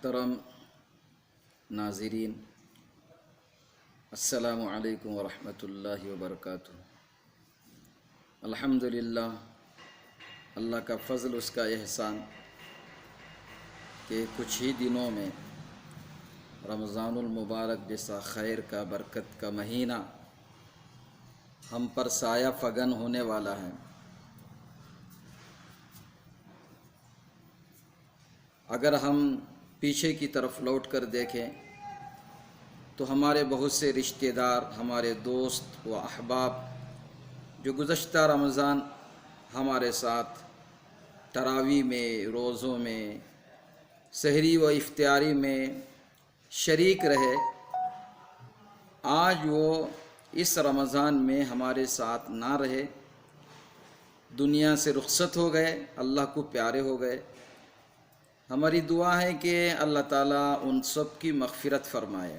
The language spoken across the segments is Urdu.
محترم ناظرین، السلام علیکم ورحمۃ اللہ وبرکاتہ۔ الحمدللہ، اللہ کا فضل، اس کا احسان کہ کچھ ہی دنوں میں رمضان المبارک جیسا خیر کا، برکت کا مہینہ ہم پر سایہ فگن ہونے والا ہے۔ اگر ہم پیچھے کی طرف لوٹ کر دیکھیں تو ہمارے بہت سے رشتہ دار، ہمارے دوست و احباب جو گزشتہ رمضان ہمارے ساتھ تراویح میں، روزوں میں، سحری و افطاری میں شریک رہے، آج وہ اس رمضان میں ہمارے ساتھ نہ رہے، دنیا سے رخصت ہو گئے، اللہ کو پیارے ہو گئے۔ ہماری دعا ہے کہ اللہ تعالیٰ ان سب کی مغفرت فرمائے۔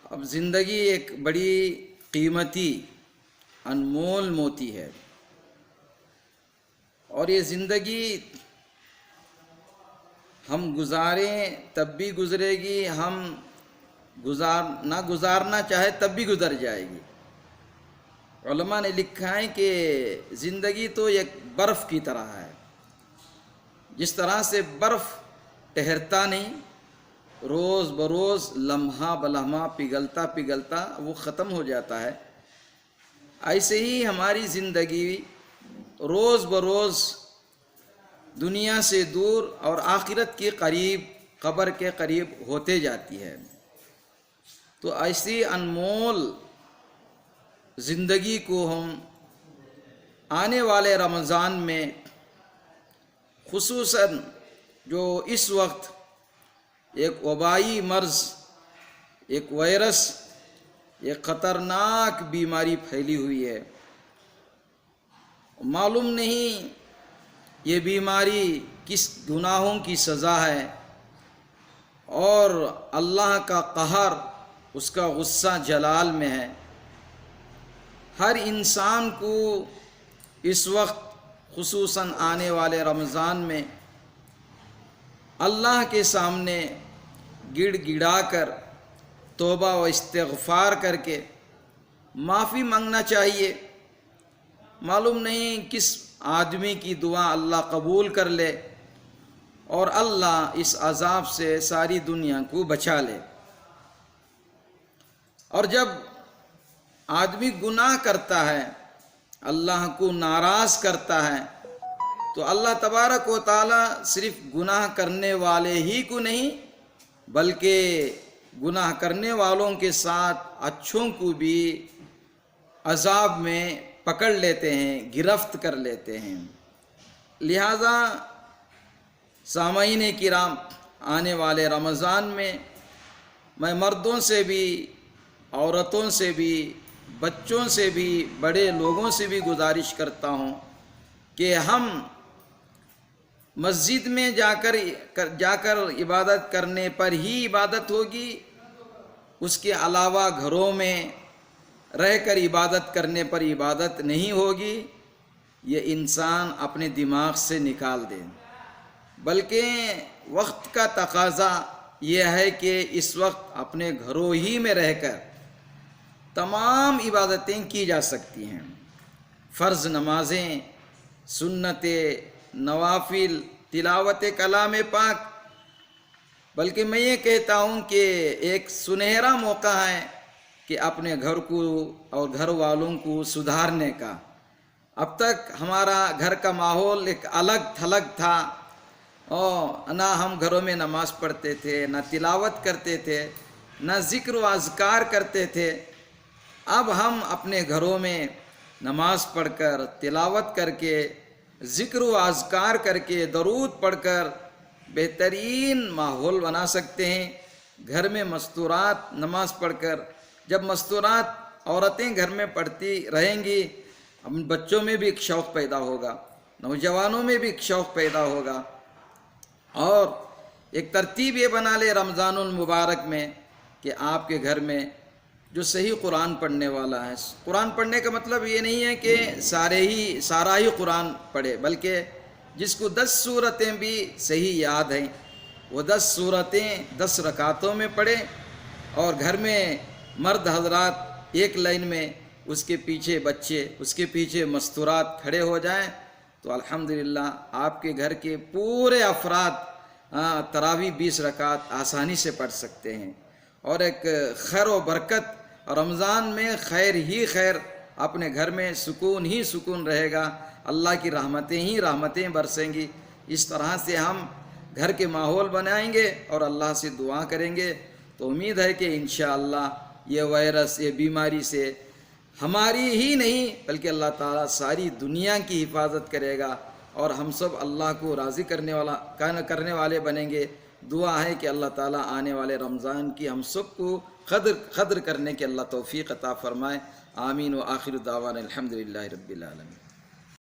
اب زندگی ایک بڑی قیمتی، انمول موتی ہے، اور یہ زندگی ہم گزاریں تب بھی گزرے گی، ہم نہ گزارنا چاہے تب بھی گزر جائے گی۔ علماء نے لکھا ہے کہ زندگی تو ایک برف کی طرح ہے، جس طرح سے برف ٹھہرتا نہیں، روز بروز، لمحہ بلمحہ پگھلتا پگھلتا وہ ختم ہو جاتا ہے، ایسے ہی ہماری زندگی روز بروز دنیا سے دور اور آخرت کے قریب، قبر کے قریب ہوتے جاتی ہے۔ تو ایسی انمول زندگی کو ہم آنے والے رمضان میں، خصوصاً جو اس وقت ایک وبائی مرض، ایک وائرس، ایک خطرناک بیماری پھیلی ہوئی ہے، معلوم نہیں یہ بیماری کس گناہوں کی سزا ہے، اور اللہ کا قہر، اس کا غصہ جلال میں ہے۔ ہر انسان کو اس وقت، خصوصاً آنے والے رمضان میں، اللہ کے سامنے گڑ گڑا کر توبہ و استغفار کر کے معافی مانگنا چاہیے۔ معلوم نہیں کس آدمی کی دعا اللہ قبول کر لے اور اللہ اس عذاب سے ساری دنیا کو بچا لے۔ اور جب آدمی گناہ کرتا ہے، اللہ کو ناراض کرتا ہے، تو اللہ تبارک و تعالی صرف گناہ کرنے والے ہی کو نہیں، بلکہ گناہ کرنے والوں کے ساتھ اچھوں کو بھی عذاب میں پکڑ لیتے ہیں، گرفت کر لیتے ہیں۔ لہذا سامعین کرام، آنے والے رمضان میں میں مردوں سے بھی، عورتوں سے بھی، بچوں سے بھی، بڑے لوگوں سے بھی گزارش کرتا ہوں کہ ہم مسجد میں جا کر عبادت کرنے پر ہی عبادت ہوگی، اس کے علاوہ گھروں میں رہ کر عبادت کرنے پر عبادت نہیں ہوگی۔ یہ انسان اپنے دماغ سے نکال دے، بلکہ وقت کا تقاضا یہ ہے کہ اس وقت اپنے گھروں ہی میں رہ کر تمام عبادتیں کی جا سکتی ہیں، فرض نمازیں، سنت، نوافل، تلاوت کلام پاک۔ بلکہ میں یہ کہتا ہوں کہ ایک سنہرا موقع ہے کہ اپنے گھر کو اور گھر والوں کو سدھارنے کا۔ اب تک ہمارا گھر کا ماحول ایک الگ تھلگ تھا، اور نہ ہم گھروں میں نماز پڑھتے تھے، نہ تلاوت کرتے تھے، نہ ذکر و اذکار کرتے تھے۔ اب ہم اپنے گھروں میں نماز پڑھ کر، تلاوت کر کے، ذکر و اذکار کر کے، درود پڑھ کر بہترین ماحول بنا سکتے ہیں۔ گھر میں مستورات نماز پڑھ کر، جب مستورات عورتیں گھر میں پڑھتی رہیں گی، ہم بچوں میں بھی ایک شوق پیدا ہوگا، نوجوانوں میں بھی ایک شوق پیدا ہوگا۔ اور ایک ترتیب یہ بنا لے رمضان المبارک میں کہ آپ کے گھر میں جو صحیح قرآن پڑھنے والا ہے، قرآن پڑھنے کا مطلب یہ نہیں ہے کہ سارا ہی قرآن پڑھے، بلکہ جس کو 10 صورتیں بھی صحیح یاد ہیں، وہ 10 صورتیں 10 رکعتوں میں پڑھے، اور گھر میں مرد حضرات ایک لائن میں، اس کے پیچھے بچے، اس کے پیچھے مستورات کھڑے ہو جائیں، تو الحمدللہ آپ کے گھر کے پورے افراد تراویح 20 رکعت آسانی سے پڑھ سکتے ہیں۔ اور ایک خیر و برکت، رمضان میں خیر ہی خیر، اپنے گھر میں سکون ہی سکون رہے گا، اللہ کی رحمتیں ہی رحمتیں برسیں گی۔ اس طرح سے ہم گھر کے ماحول بنائیں گے اور اللہ سے دعا کریں گے، تو امید ہے کہ انشاءاللہ یہ وائرس، یہ بیماری سے ہماری ہی نہیں بلکہ اللہ تعالیٰ ساری دنیا کی حفاظت کرے گا، اور ہم سب اللہ کو راضی کرنے والے بنیں گے۔ دعا ہے کہ اللہ تعالیٰ آنے والے رمضان کی ہم سب کو قدر کرنے کے اللہ توفیق عطا فرمائے۔ آمین و آخر دعوانا الحمدللہ رب العالمین۔